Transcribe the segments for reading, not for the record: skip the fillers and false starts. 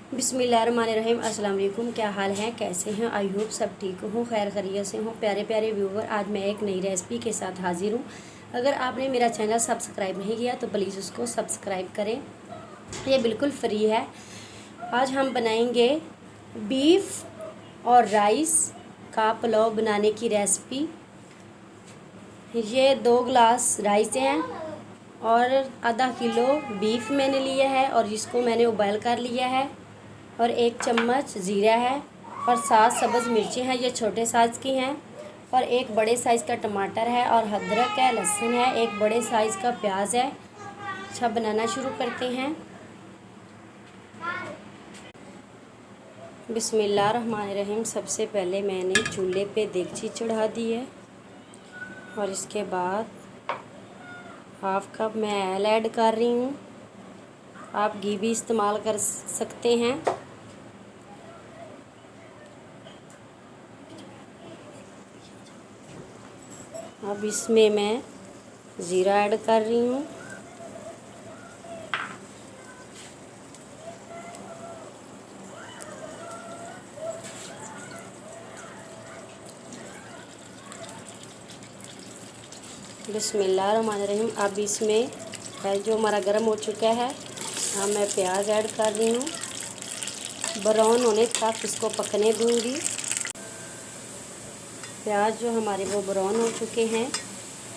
बिस्मिल्लाहिर्रहमानिर्रहीम। अस्सलाम वालेकुम। क्या हाल है, कैसे हैं? आई होप सब ठीक हो, खैर खैरियत से हो। प्यारे प्यारे व्यूवर, आज मैं एक नई रेसिपी के साथ हाजिर हूँ। अगर आपने मेरा चैनल सब्सक्राइब नहीं किया तो प्लीज़ उसको सब्सक्राइब करें, ये बिल्कुल फ्री है। आज हम बनाएंगे बीफ और राइस का पुलाव बनाने की रेसिपी। ये 2 गिलास राइस हैं और आधा किलो बीफ मैंने लिया है और इसको मैंने उबाल कर लिया है, और 1 चम्मच ज़ीरा है और 7 सब्ज़ मिर्चें हैं, ये छोटे साइज़ की हैं, और 1 बड़े साइज़ का टमाटर है और अदरक है, लहसुन है, 1 बड़े साइज़ का प्याज है। अच्छा, बनाना शुरू करते हैं। बिस्मिल्लाहिर्रहमानिर्रहीम। सबसे पहले मैंने चूल्हे पे देगची चढ़ा दी है और इसके बाद हाफ कप मैं ऑयल ऐड कर रही हूँ। आप घी भी इस्तेमाल कर सकते हैं। अब इसमें मैं ज़ीरा ऐड कर रही हूँ। बिस्मिल्लाहिर्रहमानिर्रहीम। अब इसमें जो हमारा गर्म हो चुका है, हाँ, मैं प्याज ऐड कर रही हूँ। ब्राउन होने तक इसको पकने दूँगी। प्याज जो हमारे वो ब्राउन हो चुके हैं।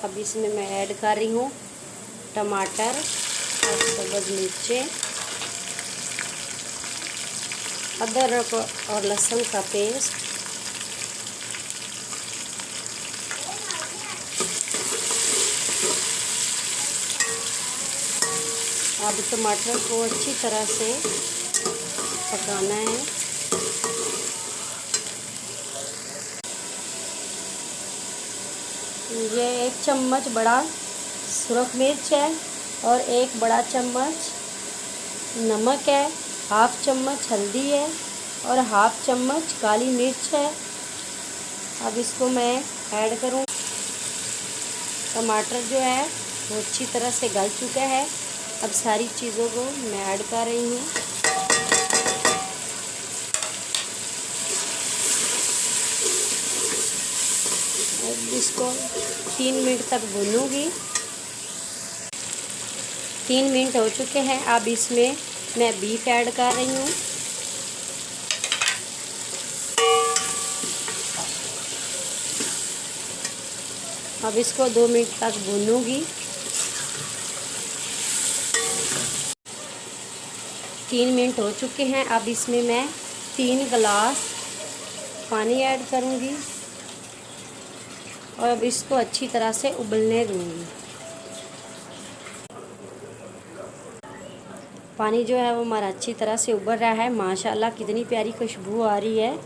अब इसमें मैं ऐड कर रही हूँ टमाटर और सब्ज़ मिर्चें, अदरक और लहसुन का पेस्ट, अब टमाटर को अच्छी तरह से पकाना है। ये 1 चम्मच बड़ा सुरख मिर्च है और 1 बड़ा चम्मच नमक है, हाफ चम्मच हल्दी है और हाफ चम्मच काली मिर्च है। अब इसको मैं ऐड करूँ। टमाटर जो है वो अच्छी तरह से गल चुका है। अब सारी चीज़ों को मैं ऐड कर रही हूँ। अब इसको 3 मिनट तक भूनूंगी। 3 मिनट हो चुके हैं। अब इसमें मैं बीफ ऐड कर रही हूँ। अब इसको 2 मिनट तक भूनूंगी। 3 मिनट हो चुके हैं। अब इसमें मैं 3 गिलास पानी ऐड करूंगी और अब इसको अच्छी तरह से उबलने दूंगी। पानी जो है वो हमारा अच्छी तरह से उबल रहा है। माशाल्लाह कितनी प्यारी खुशबू आ रही है।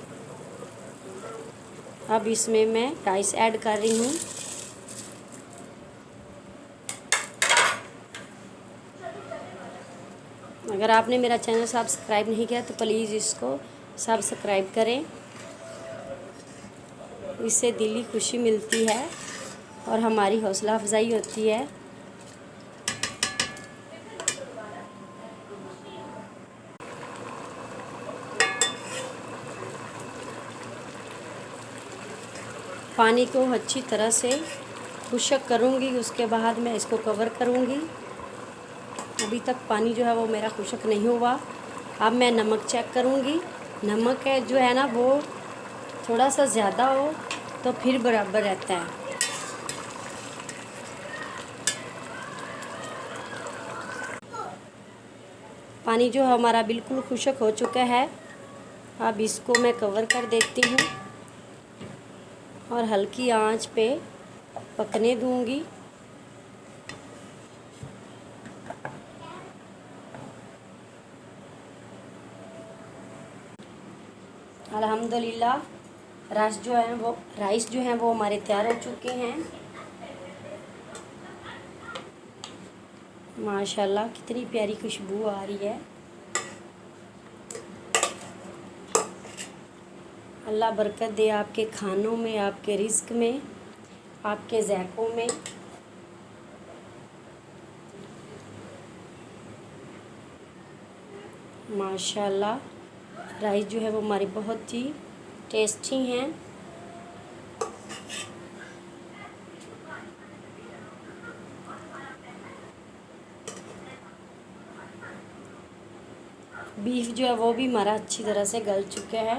अब इसमें मैं राइस ऐड कर रही हूँ। अगर आपने मेरा चैनल सब्सक्राइब नहीं किया तो प्लीज़ इसको सब्सक्राइब करें, इससे दिली खुशी मिलती है और हमारी हौसला अफजाई होती है। पानी को अच्छी तरह से खुश्क करूँगी, उसके बाद मैं इसको कवर करूँगी। अभी तक पानी जो है वो मेरा खुश्क नहीं हुआ। अब मैं नमक चेक करूँगी। नमक है जो है ना वो थोड़ा सा ज़्यादा हो तो फिर बराबर रहता है। पानी जो हमारा बिल्कुल खुश्क हो चुका है। अब इसको मैं कवर कर देती हूँ और हल्की आंच पे पकने दूँगी। अल्हम्दुलिल्लाह राइस जो है वो हमारे तैयार हो चुके हैं। माशाल्लाह कितनी प्यारी खुशबू आ रही है। अल्लाह बरकत दे आपके खानों में, आपके रिज़्क में, आपके ज़ायक़ों में। माशाल्लाह राइस जो है वो हमारी बहुत ही टेस्टी हैं। बीफ जो है वो भी हमारा अच्छी तरह से गल चुका है।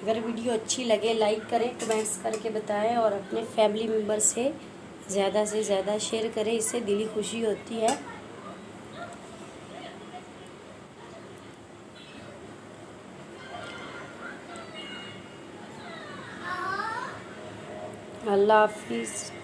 अगर वीडियो अच्छी लगे लाइक करें, कमेंट्स करके बताएं और अपने फैमिली मेम्बर से ज़्यादा शेयर करें, इससे दिली खुशी होती है। अल्लाह हाफिज़।